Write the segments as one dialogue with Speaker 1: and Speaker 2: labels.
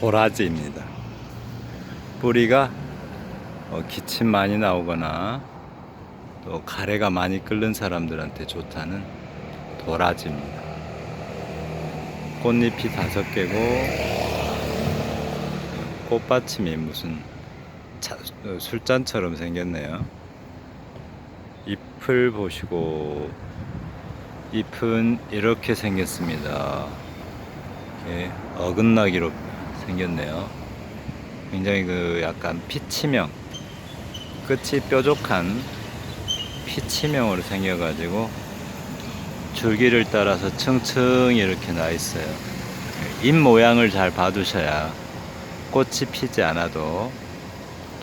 Speaker 1: 도라지입니다. 뿌리가 기침 많이 나오거나 또 가래가 많이 끓는 사람들한테 좋다는 도라지입니다. 꽃잎이 5개고 꽃받침이 무슨 술잔처럼 생겼네요. 잎을 보시고, 잎은 이렇게 생겼습니다. 예, 어긋나기로 생겼네요. 굉장히 약간 피치명, 끝이 뾰족한 피치명으로 생겨가지고 줄기를 따라서 층층 이렇게 나 있어요. 잎 모양을 잘 봐두셔야 꽃이 피지 않아도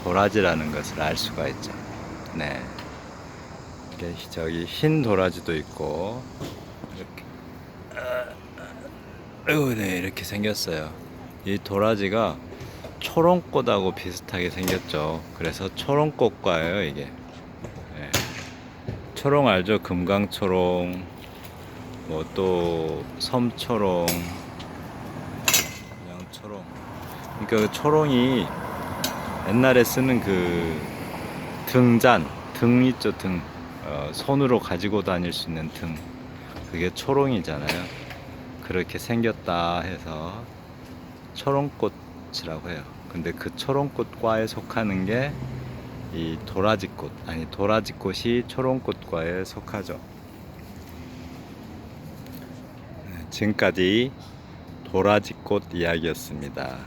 Speaker 1: 도라지라는 것을 알 수가 있죠. 네. 저기 흰 도라지도 있고, 이렇게. 네, 이렇게 생겼어요. 이 도라지가 초롱꽃하고 비슷하게 생겼죠. 그래서 초롱꽃과예요, 이게. 네. 초롱 알죠? 금강초롱, 뭐 또 섬초롱, 양초롱. 그러니까 그 초롱이 옛날에 쓰는 등 있죠, 등. 손으로 가지고 다닐 수 있는 등. 그게 초롱이잖아요. 그렇게 생겼다 해서 초롱꽃이라고 해요. 근데 그 초롱꽃과에 속하는 게 이 도라지꽃, 아니 도라지꽃이 초롱꽃과에 속하죠. 지금까지 도라지꽃 이야기였습니다.